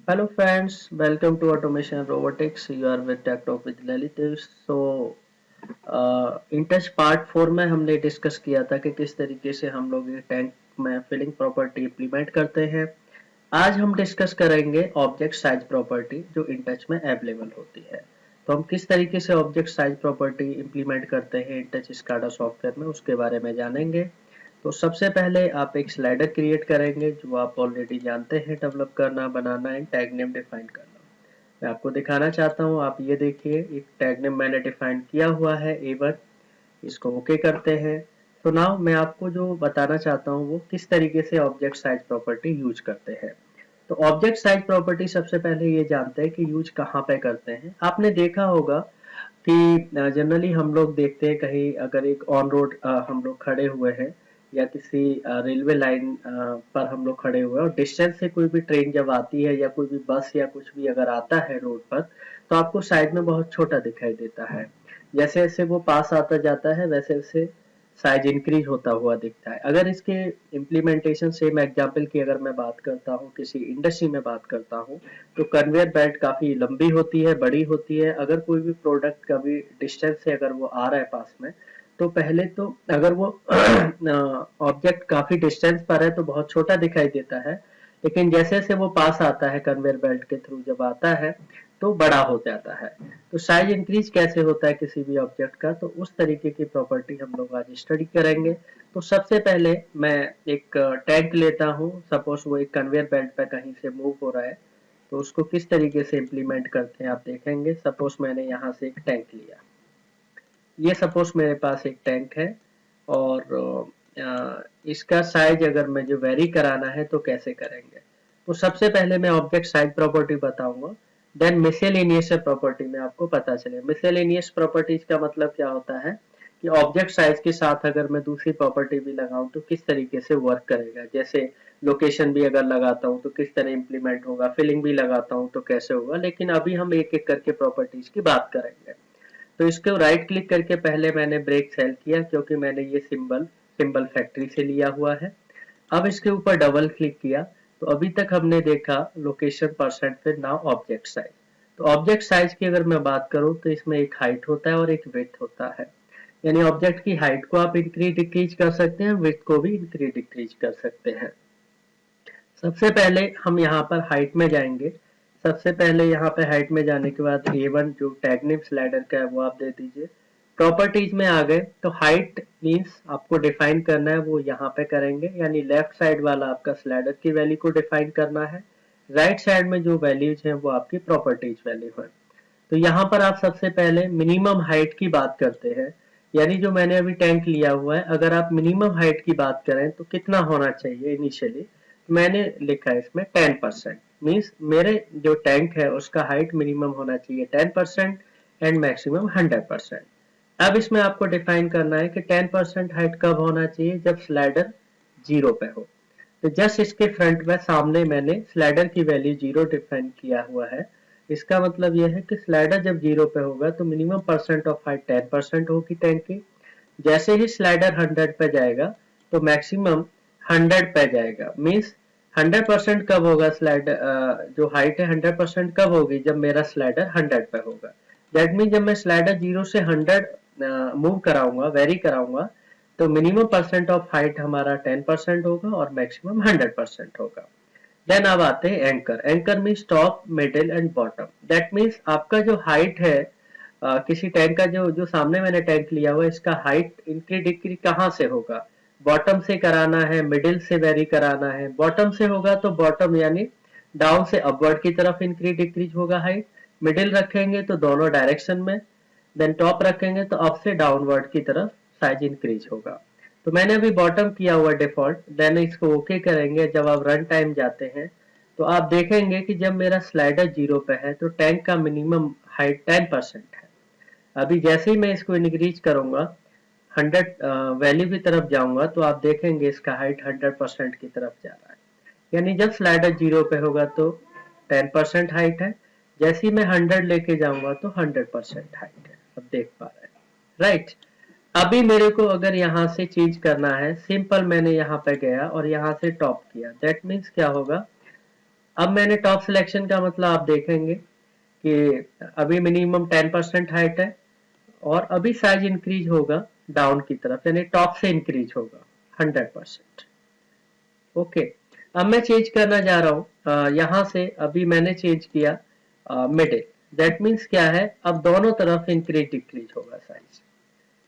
Hello friends, welcome to Automation and Robotics. You are with Tech Talk with Lalitiv. In touch part 4 में हमने discuss किया था कि किस तरीके से हम लोग ये टैंक में फिलिंग प्रॉपर्टी इम्प्लीमेंट करते हैं। आज हम डिस्कस करेंगे ऑब्जेक्ट साइज प्रॉपर्टी जो इन टच में अवेलेबल होती है। तो हम किस तरीके से ऑब्जेक्ट साइज प्रॉपर्टी इम्प्लीमेंट करते हैं इन टच स्काडा सॉफ्टवेयर में उसके बारे में जानेंगे। तो सबसे पहले आप एक स्लाइडर क्रिएट करेंगे जो आप ऑलरेडी जानते हैं डेवलप करना, बनाना एंड टैग नेम डिफाइन करना। मैं आपको दिखाना चाहता हूँ, आप ये देखिए एक टैग नेम मैंने डिफाइन किया हुआ है A1। इसको ओके करते हैं। तो नाउ मैं आपको जो बताना चाहता हूँ वो किस तरीके से ऑब्जेक्ट साइज प्रॉपर्टी यूज करते हैं। तो ऑब्जेक्ट साइज प्रॉपर्टी सबसे पहले ये जानते हैं कि यूज कहाँ पे करते हैं। आपने देखा होगा कि जनरली हम लोग देखते हैं कहीं अगर एक ऑन रोड हम लोग खड़े हुए हैं या किसी रेलवे लाइन पर हम लोग खड़े हुए हैं और डिस्टेंस से कोई भी ट्रेन जब आती है या कोई भी बस या कुछ भी अगर आता है रोड पर तो आपको साइड में बहुत छोटा दिखाई देता है। जैसे जैसे वो पास आता जाता है वैसे वैसे साइज इंक्रीज होता हुआ दिखता है। अगर इसके इम्प्लीमेंटेशन सेम एग्जांपल की अगर मैं बात करता हूँ, किसी इंडस्ट्री में बात करता हूँ, तो कन्वेयर बेल्ट काफी लंबी होती है, बड़ी होती है। अगर कोई भी प्रोडक्ट कभी डिस्टेंस से अगर वो आ रहा है पास में, तो पहले तो अगर वो ऑब्जेक्ट काफी डिस्टेंस पर है तो बहुत छोटा दिखाई देता है, लेकिन जैसे जैसे वो पास आता है कन्वेयर बेल्ट के थ्रू जब आता है तो बड़ा हो जाता है। तो साइज इंक्रीज कैसे होता है किसी भी ऑब्जेक्ट का, तो उस तरीके की प्रॉपर्टी हम लोग आज स्टडी करेंगे। तो सबसे पहले मैं एक टैग लेता हूँ, सपोज वो एक कन्वेयर बेल्ट पे कहीं से मूव हो रहा है, तो उसको किस तरीके से इम्प्लीमेंट करते हैं आप देखेंगे। सपोज मैंने यहाँ से एक टैंक लिया, ये सपोज मेरे पास एक टैंक है और इसका साइज अगर मुझे वेरी कराना है तो कैसे करेंगे। तो सबसे पहले मैं ऑब्जेक्ट साइज प्रॉपर्टी बताऊंगा, देन मिसलेनियस प्रॉपर्टी में आपको पता चले। मिसलेनियस प्रॉपर्टीज का मतलब क्या होता है कि ऑब्जेक्ट साइज के साथ अगर मैं दूसरी प्रॉपर्टी भी लगाऊं तो किस तरीके से वर्क करेगा। जैसे लोकेशन भी अगर लगाता हूं तो किस तरह इंप्लीमेंट होगा, फिलिंग भी लगाता हूं तो कैसे होगा। लेकिन अभी हम एक एक करके प्रॉपर्टीज की बात करेंगे। तो इसको राइट क्लिक करके पहले मैंने ब्रेक सेल किया क्योंकि मैंने ये सिंबल सिंबल फैक्ट्री से लिया हुआ है। अब इसके ऊपर डबल क्लिक किया तो अभी तक हमने देखा लोकेशन परसेंट, फिर नाउ ऑब्जेक्ट साइज। तो ऑब्जेक्ट साइज की अगर मैं बात करूं तो इसमें एक हाइट होता है और एक विड्थ होता है। यानी ऑब्जेक्ट की हाइट को आप इंक्रीज डिक्रीज कर सकते हैं, विड्थ को भी इंक्रीज डिक्रीज कर सकते हैं। सबसे पहले हम यहाँ पर हाइट में जाएंगे। सबसे पहले यहाँ पे हाइट में जाने के बाद A1 जो टैगनिम स्लाइडर का है वो आप दे दीजिए। प्रॉपर्टीज में आ गए तो हाइट मीन्स आपको डिफाइन करना है, वो यहाँ पे करेंगे। यानी लेफ्ट साइड वाला आपका स्लाइडर की वैल्यू को डिफाइन करना है, राइट साइड में जो वैल्यूज है वो आपकी प्रॉपर्टीज वैल्यू है। तो यहाँ पर आप सबसे पहले मिनिमम हाइट की बात करते हैं। यानी जो मैंने अभी टैंक लिया हुआ है, अगर आप मिनिमम हाइट की बात करें तो कितना होना चाहिए इनिशियली, मैंने लिखा है इसमें 10%। मीन्स मेरे जो टैंक है उसका हाइट मिनिमम होना चाहिए 10% एंड मैक्सिमम 100%। अब इसमें आपको डिफाइन करना है कि 10% हाइट कब होना चाहिए, जब स्लाइडर जीरो पे हो। तो जस्ट इसके फ्रंट में सामने मैंने स्लाइडर की वैल्यू जीरो डिफाइन किया हुआ है। इसका मतलब यह है कि स्लाइडर जब जीरो पे होगा तो मिनिमम परसेंट ऑफ हाइट 10% होगी टैंक की। जैसे ही स्लाइडर 100 पे जाएगा तो मैक्सिमम 100 पे जाएगा। मीन्स 100% कब होगा, स्लाइडर जो हाइट है 100% कब होगी, जब मेरा स्लाइडर 100 पे होगा। दैट मीन जब मैं स्लाइडर 0 से 100 मूव कराऊंगा, वेरी कराऊंगा, तो मिनिमम परसेंट ऑफ हाइट हमारा 10% होगा और मैक्सिमम 100% होगा। देन अब आते हैं anchor. Anchor means top, middle and bottom. That means आपका जो हाइट है किसी टैंक का, जो जो सामने मैंने टैंक लिया हुआ है, इसका हाइट इंक्री डिक्री कहाँ से होगा। बॉटम से कराना है, मिडिल से वेरी कराना है। बॉटम से होगा तो बॉटम यानी डाउन से अपवर्ड की तरफ इंक्री डिक्रीज होगा हाइट। मिडिल रखेंगे तो दोनों डायरेक्शन में, देन टॉप रखेंगे तो अप से डाउनवर्ड की तरफ साइज इंक्रीज होगा। तो मैंने अभी बॉटम किया हुआ डिफॉल्ट, देन इसको ओके करेंगे। जब आप रन टाइम जाते हैं तो आप देखेंगे कि जब मेरा स्लाइडर जीरो पे है तो टैंक का मिनिमम हाइट 10% है। अभी जैसे ही मैं इसको इंक्रीज करूंगा, 100 वैल्यू की तरफ जाऊंगा, तो आप देखेंगे इसका हाइट 100% की तरफ जा रहा है। यानी जब स्लाइडर जीरो पे होगा तो 10% हाइट है, जैसे ही मैं 100 लेके जाऊंगा तो 100% हाइट है। अब देख पा रहे हैं, राइट। अभी मेरे को अगर यहाँ से चेंज करना है, सिंपल मैंने यहाँ पे गया और यहाँ से टॉप किया। दैट मीन्स क्या होगा, अब मैंने टॉप सिलेक्शन का मतलब आप देखेंगे कि अभी मिनिमम 10% हाइट है और अभी साइज इंक्रीज होगा डाउन की तरफ, यानी टॉप से इंक्रीज होगा 100%। ओके, अब मैं चेंज करना जा रहा हूं यहां से, अभी मैंने चेंज किया मिडिल। दैट मीन्स क्या है, अब दोनों तरफ इंक्रीज डिक्रीज होगा साइज।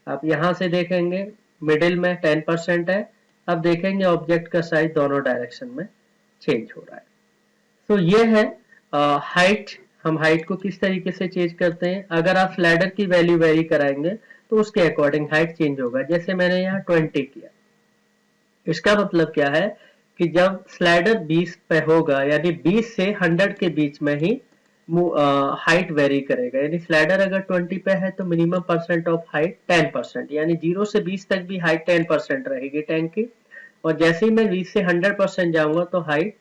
आप यहां से देखेंगे मिडिल में 10% है, अब देखेंगे ऑब्जेक्ट का साइज दोनों डायरेक्शन में चेंज हो रहा है। तो ये है हाइट। हम हाइट को किस तरीके से चेंज करते हैं, अगर आप स्लाइडर की वैल्यू वेरी कराएंगे तो उसके अकॉर्डिंग हाइट चेंज होगा। जैसे मैंने यहाँ 20 किया, इसका मतलब क्या है कि जब स्लाइडर 20 पे होगा, यानी 20 से 100 के बीच में ही हाइट वेरी करेगा। यानी स्लाइडर अगर 20 पे है तो मिनिमम परसेंट ऑफ हाइट 10%, यानी 0 से 20 तक भी हाइट 10% रहेगी टैंक की। और जैसे ही मैं 20 से 100% जाऊंगा तो हाइट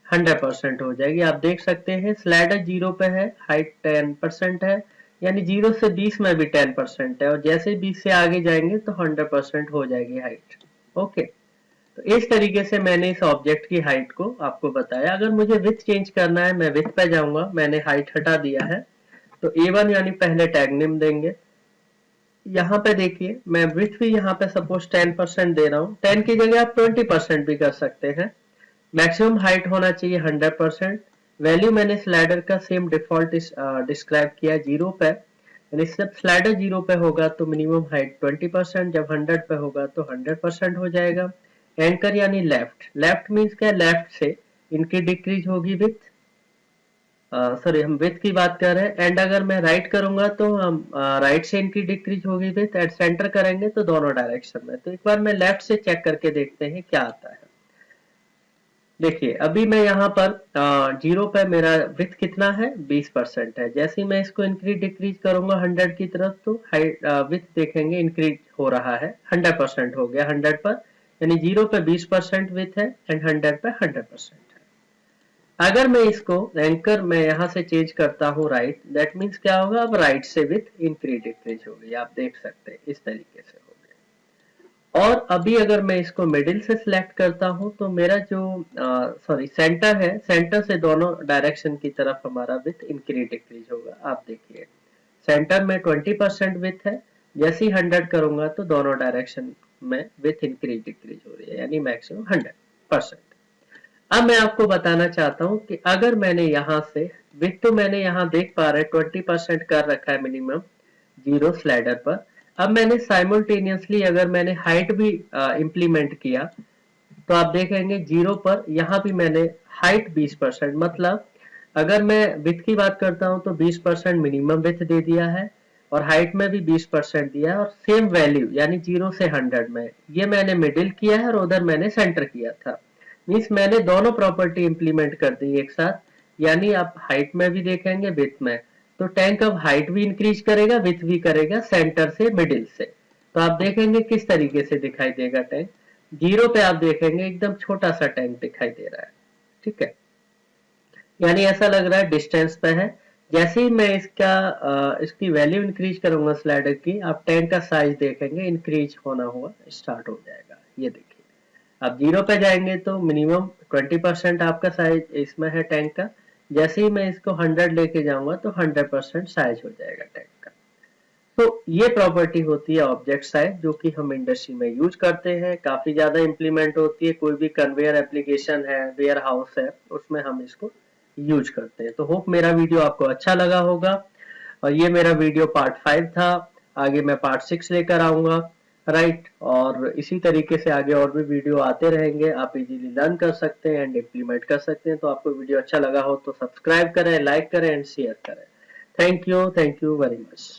100% हो जाएगी। आप देख सकते हैं स्लाइडर 0 पे है, हाइट 10% है, यानी 0 से 20 में भी 10% है, और जैसे 20 से आगे जाएंगे तो 100% हो जाएगी हाइट। ओके, तो इस तरीके से मैंने इस ऑब्जेक्ट की हाइट को आपको बताया। अगर मुझे विड्थ चेंज करना है, मैं विड्थ पे जाऊंगा, मैंने हाइट हटा दिया है, तो A1 यानी पहले टैग नेम देंगे। यहाँ पे देखिए मैं विड्थ भी यहाँ पे सपोज 10% दे रहा हूँ, 10 की जगह आप 20% भी कर सकते हैं। मैक्सिमम हाइट होना चाहिए 100%। वैल्यू मैंने स्लाइडर का सेम डिफॉल्ट डिस्क्राइब किया 0 पे, यानी जब स्लाइडर 0 पे होगा तो मिनिमम हाइट 20%, जब 100 पे होगा तो 100% हो जाएगा। एंकर यानी लेफ्ट, लेफ्ट मीन्स क्या, लेफ्ट से इनकी डिक्रीज होगी विथ, सॉरी हम विथ की बात कर रहे हैं। एंड अगर मैं राइट करूंगा तो हम राइट से इनकी डिक्रीज होगी विथ, एंड सेंटर करेंगे तो दोनों डायरेक्शन में। तो एक बार मैं लेफ्ट से चेक करके देखते हैं क्या आता है। देखिए अभी मैं यहाँ पर 0 पे मेरा विथ कितना है, 20% है। जैसे ही मैं इसको इंक्रीज डिक्रीज करूंगा 100 की तरफ तो हाइट विथ देखेंगे इंक्रीज हो रहा है, 100% हो गया 100 पर, यानी 0 पे 20% विथ है एंड 100 पे 100% है। अगर मैं इसको एंकर में यहाँ से चेंज करता हूँ राइट, दैट मीन्स क्या होगा, अब राइट से विथ इंक्रीज डिक्रीज होगी। आप देख सकते हैं इस तरीके से हो गया। और अभी अगर मैं इसको मिडिल से सिलेक्ट करता हूं तो मेरा जो सॉरी सेंटर है, सेंटर से दोनों डायरेक्शन की तरफ हमारा विथ इंक्रीज डिक्रीज होगा। आप देखिए सेंटर में 20% विथ है, जैसे ही 100 करूंगा तो दोनों डायरेक्शन में विथ इंक्रीज डिक्रीज हो रही है, यानी मैक्सिमम 100%। अब मैं आपको बताना चाहता हूं कि अगर मैंने यहां से विथ, तो मैंने यहां देख पा रहे 20% कर रखा है मिनिमम 0 स्लाइडर पर। अब मैंने साइमल्टेनियसली अगर मैंने हाइट भी इंप्लीमेंट किया तो आप देखेंगे 0 पर यहाँ भी मैंने हाइट 20%, मतलब अगर मैं विथ की बात करता हूं तो 20% मिनिमम विथ दे दिया है और हाइट में भी 20% दिया है, और सेम वैल्यू यानी 0 से 100 में, ये मैंने मिडिल किया है और उधर मैंने सेंटर किया था। मीन्स मैंने दोनों प्रॉपर्टी इंप्लीमेंट कर दी एक साथ, यानी आप हाइट में भी देखेंगे विथ में, तो टैंक अब हाइट भी इंक्रीज करेगा विथ भी करेगा, सेंटर से मिडिल से। तो आप देखेंगे किस तरीके से दिखाई देगा टैंक। 0 पे आप देखेंगे एकदम छोटा सा टैंक दिखाई दे रहा है, ठीक है, यानी ऐसा लग रहा है डिस्टेंस पे है। जैसे ही मैं इसकी वैल्यू इंक्रीज करूंगा स्लाइडर की, आप टैंक का साइज देखेंगे इंक्रीज होना हुआ स्टार्ट हो जाएगा। ये देखिए आप 0 पे जाएंगे तो मिनिमम 20% आपका साइज इसमें है टैंक का, जैसे ही मैं इसको 100 लेके जाऊंगा तो 100% साइज हो जाएगा टैंक का। तो ये प्रॉपर्टी होती है ऑब्जेक्ट साइज, जो कि हम इंडस्ट्री में यूज करते हैं, काफी ज्यादा इंप्लीमेंट होती है। कोई भी कन्वेयर एप्लीकेशन है, वेयर हाउस है, उसमें हम इसको यूज करते हैं। तो होप मेरा वीडियो आपको अच्छा लगा होगा, और ये मेरा वीडियो पार्ट 5 था। आगे मैं पार्ट 6 लेकर आऊंगा, राइट। और इसी तरीके से आगे और भी वीडियो आते रहेंगे, आप इजीली लर्न कर सकते हैं एंड इम्प्लीमेंट कर सकते हैं। तो आपको वीडियो अच्छा लगा हो तो सब्सक्राइब करें, लाइक करें एंड शेयर करें। Thank you very much.